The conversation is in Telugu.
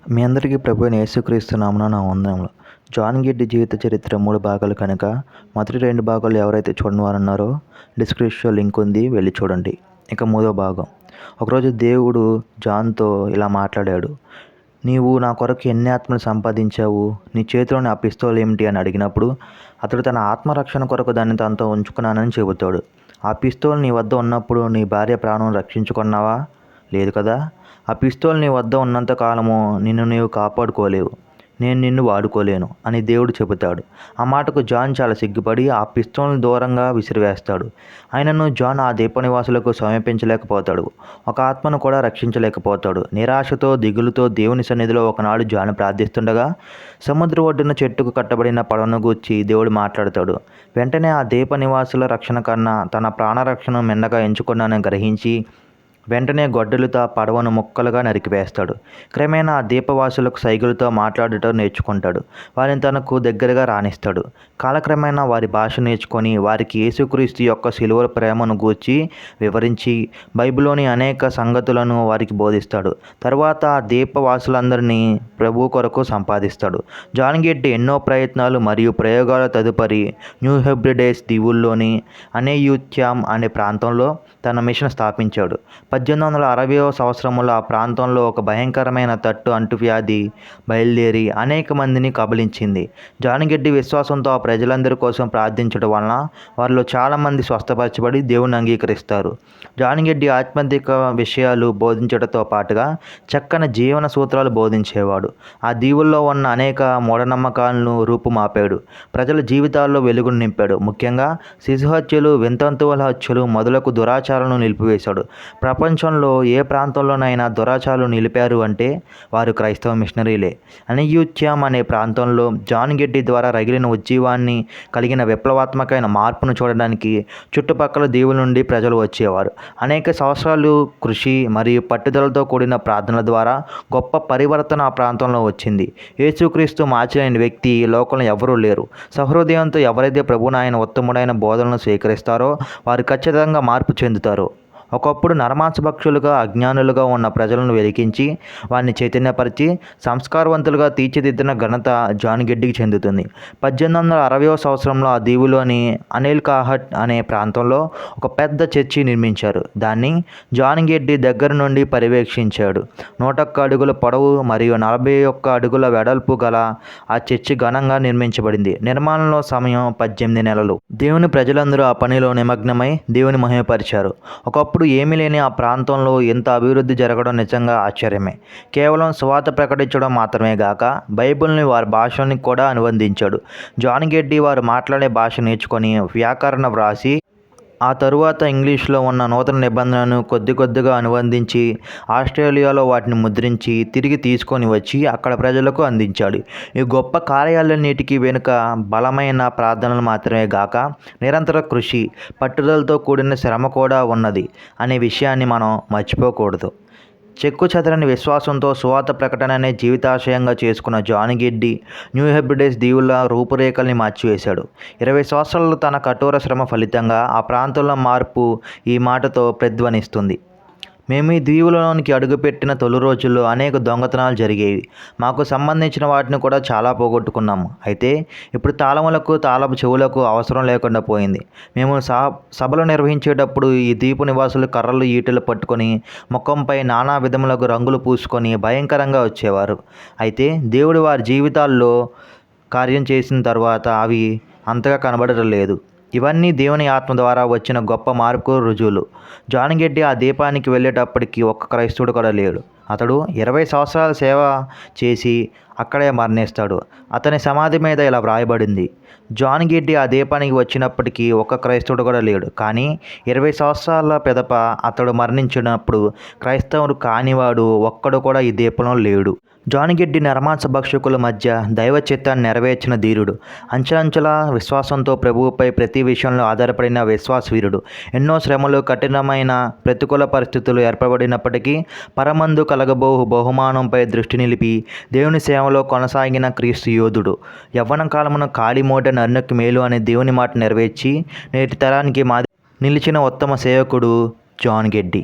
మీ అందరికీ ప్రభు అయిన యేసుక్రీస్తు నామమున నా వందనములు. జాన్ గిడ్డి జీవిత చరిత్ర 3 భాగాలు కనుక మొదటి 2 భాగాలు ఎవరైతే చూడని వారు ఉన్నారో డిస్క్రిప్షన్లో లింక్ ఉంది, వెళ్ళి చూడండి. ఇక 3వ భాగం. ఒకరోజు దేవుడు జాన్తో ఇలా మాట్లాడాడు. నీవు నా కొరకు ఎన్ని ఆత్మలు సంపాదించావు? నీ చేతిలోని ఆ పిస్తోల్ ఏమిటి అని అడిగినప్పుడు అతడు తన ఆత్మరక్షణ కొరకు దాన్ని తనతో ఉంచుకున్నానని చెబుతాడు. ఆ పిస్తోల్ నీ వద్ద ఉన్నప్పుడు నీ భార్య ప్రాణం రక్షించుకున్నావా? లేదు కదా. ఆ పిస్తోల్ నీ వద్ద ఉన్నంత కాలము నిన్ను నీవు కాపాడుకోలేవు, నేను నిన్ను వాడుకోలేను అని దేవుడు చెబుతాడు. ఆ మాటకు జాన్ చాలా సిగ్గుపడి ఆ పిస్తోల్ని దూరంగా విసిరివేస్తాడు. ఆయనను జాన్ ఆ దీపనివాసులకు సమీపించలేకపోతాడు, ఒక ఆత్మను కూడా రక్షించలేకపోతాడు. నిరాశతో దిగులుతో దేవుని సన్నిధిలో ఒకనాడు జాన్ ప్రార్థిస్తుండగా సముద్ర ఒడ్డున చెట్టుకు కట్టబడిన పడవను గూర్చి దేవుడు మాట్లాడతాడు. వెంటనే ఆ దీపనివాసుల రక్షణ కన్నా తన ప్రాణరక్షణను మెండగా ఎంచుకున్నానని గ్రహించి వెంటనే గొడ్డలితో పడవను ముక్కలుగా నరికివేస్తాడు. క్రమేణా ఆ దీపవాసులకు సైగలతో మాట్లాడటం నేర్చుకుంటాడు. వారిని తనకు దగ్గరగా రానిస్తాడు. కాలక్రమేణా వారి భాష నేర్చుకొని వారికి యేసుక్రీస్తు యొక్క శిలువ ప్రేమను గూర్చి వివరించి బైబిల్లోని అనేక సంగతులను వారికి బోధిస్తాడు. తరువాత ఆ దీపవాసులందరినీ ప్రభు కొరకు సంపాదిస్తాడు. జాన్ గిడ్డి ఎన్నో ప్రయత్నాలు మరియు ప్రయోగాల తదుపరి న్యూ హెబ్రిడేస్ దీవుల్లోని అనేయుత్యామ్ అనే ప్రాంతంలో తన మిషన్ స్థాపించాడు. 1860వ సంవత్సరంలో ఆ ప్రాంతంలో ఒక భయంకరమైన తట్టు అంటువ్యాధి బయలుదేరి అనేక మందిని కబళించింది. జాన్ గిడ్డి విశ్వాసంతో ఆ ప్రజలందరి కోసం ప్రార్థించడం వలన వారిలో చాలామంది స్వస్థపరచబడి దేవుని అంగీకరిస్తారు. జాన్ గిడ్డి ఆధ్యాత్మిక విషయాలు బోధించడంతో పాటుగా చక్కని జీవన సూత్రాలు బోధించేవాడు. ఆ దీవుల్లో ఉన్న అనేక మూఢనమ్మకాలను రూపుమాపాడు. ప్రజల జీవితాల్లో వెలుగును నింపాడు. ముఖ్యంగా శిశు హత్యలు, వింతంతువుల హత్యలు మొదలగు దురాచారాలను నిలిపివేశాడు. ప్రపంచంలో ఏ ప్రాంతంలోనైనా దురాచారాలు నిలిపారు అంటే వారు క్రైస్తవ మిషనరీలే. అనేయుత్యామ్ అనే ప్రాంతంలో జాన్ గిడ్డి ద్వారా రగిలిన ఉజ్జీవాన్ని కలిగిన విప్లవాత్మకమైన మార్పును చూడడానికి చుట్టుపక్కల దీవుల నుండి ప్రజలు వచ్చేవారు. అనేక సంవత్సరాలు కృషి మరియు పట్టుదలతో కూడిన ప్రార్థనల ద్వారా గొప్ప పరివర్తన ఆ ప్రాంతంలో వచ్చింది. యేసుక్రీస్తు మార్చలేని వ్యక్తి ఈ లోకంలో ఎవరూ లేరు. సహృదయంతో ఎవరైతే ప్రభువును ఆయన ఉత్తముడైన బోధనలను స్వీకరిస్తారో వారు ఖచ్చితంగా మార్పు చెందుతారు. ఒకప్పుడు నరమాంసభక్షులుగా అజ్ఞానులుగా ఉన్న ప్రజలను వెలికించి వారిని చైతన్యపరిచి సంస్కారవంతులుగా తీర్చిదిద్దిన ఘనత జాన్ గిడ్డికి చెందుతుంది. 1860వ సంవత్సరంలో ఆ దీవులోని అనిల్ కాహట్ అనే ప్రాంతంలో ఒక పెద్ద చర్చి నిర్మించారు. దాన్ని జాన్ గిడ్డి దగ్గర నుండి పర్యవేక్షించాడు. 101 అడుగుల పొడవు మరియు 41 అడుగుల వెడల్పు గల ఆ చర్చి ఘనంగా నిర్మించబడింది. నిర్మాణంలో సమయం 18 నెలలు. దేవుని ప్రజలందరూ ఆ పనిలో నిమగ్నమై దేవుని మహిమపరిచారు. ఒకప్పుడు ఏమీ లేని ఆ ప్రాంతంలో ఇంత అభివృద్ధి జరగడం నిజంగా ఆశ్చర్యమే. కేవలం సువార్త ప్రకటించడం మాత్రమే గాక బైబిల్ని వారి భాషని కూడా అనువదించాడు. జాన్ గిడ్డి వారు మాట్లాడే భాష నేర్చుకొని వ్యాకరణ వ్రాసి ఆ తరువాత ఇంగ్లీష్లో ఉన్న నూతన నిబంధనలను కొద్దిగా అనువదించి ఆస్ట్రేలియాలో వాటిని ముద్రించి తిరిగి తీసుకొని వచ్చి అక్కడ ప్రజలకు అందించాడు. ఈ గొప్ప కార్యాలన్నిటికీ వెనుక బలమైన ప్రార్థనలు మాత్రమే గాక నిరంతర కృషి, పట్టుదలతో కూడిన శ్రమ కూడా ఉన్నది అనే విషయాన్ని మనం మర్చిపోకూడదు. చెక్కు చెదరని విశ్వాసంతో సువార్త ప్రకటననే జీవితాశయంగా చేసుకున్న జాన్ గిడ్డి న్యూ హెబ్రిడేస్ దీవుల రూపురేఖల్ని మార్చివేశాడు. 20 సంవత్సరాలు తన కఠోర శ్రమ ఫలితంగా ఆ ప్రాంతంలో మార్పు ఈ మాటతో ప్రతిధ్వనిస్తుంది. మేము ఈ దీవులలోనికి అడుగుపెట్టిన తొలి రోజుల్లో అనేక దొంగతనాలు జరిగేవి. మాకు సంబంధించిన వాటిని కూడా చాలా పోగొట్టుకున్నాము. అయితే ఇప్పుడు తాళములకు, తాళపు చెవులకు అవసరం లేకుండా పోయింది. మేము సభలు నిర్వహించేటప్పుడు ఈ దీపు నివాసులు కర్రలు, ఈటెలు పట్టుకొని ముఖంపై నానా విధములకు రంగులు పూసుకొని భయంకరంగా వచ్చేవారు. అయితే దేవుడు వారి జీవితాల్లో కార్యం చేసిన తర్వాత అవి అంతగా కనబడటం లేదు. ఇవన్నీ దేవుని ఆత్మ ద్వారా వచ్చిన గొప్ప మార్పుకు రుజువులు. జాన్ గిడ్డి ఆ దీపానికి వెళ్ళేటప్పటికి ఒక్క క్రైస్తవుడు కూడా లేడు. అతడు 20 సంవత్సరాల సేవ చేసి అక్కడే మరణిస్తాడు. అతని సమాధి మీద ఇలా వ్రాయబడింది: జాన్ గిడ్డి ఆ దీపానికి వచ్చినప్పటికీ ఒక్క క్రైస్తవుడు కూడా లేడు. కానీ 20 సంవత్సరాల పిదప అతడు మరణించినప్పుడు క్రైస్తవుడు కానివాడు ఒక్కడు కూడా ఈ దీపంలో లేడు. జాన్ గిడ్డి నరమాంస భక్షకుల మధ్య దైవ చిత్తాన్ని నెరవేర్చిన ధీరుడు. అంచెలంచెల విశ్వాసంతో ప్రభువుపై ప్రతి విషయంలో ఆధారపడిన విశ్వాసవీరుడు. ఎన్నో శ్రమలు, కఠినమైన ప్రతికూల పరిస్థితులు ఏర్పడినప్పటికీ పరమందు కలగబోహు బహుమానంపై దృష్టి నిలిపి దేవుని సేవలో కొనసాగిన క్రీస్తు యోధుడు. యవ్వన కాలమున కాలి మోట నరునికి మేలు అనే దేవుని మాట నెరవేర్చి నేటి తరానికి నిలిచిన ఉత్తమ సేవకుడు జాన్ గిడ్డి.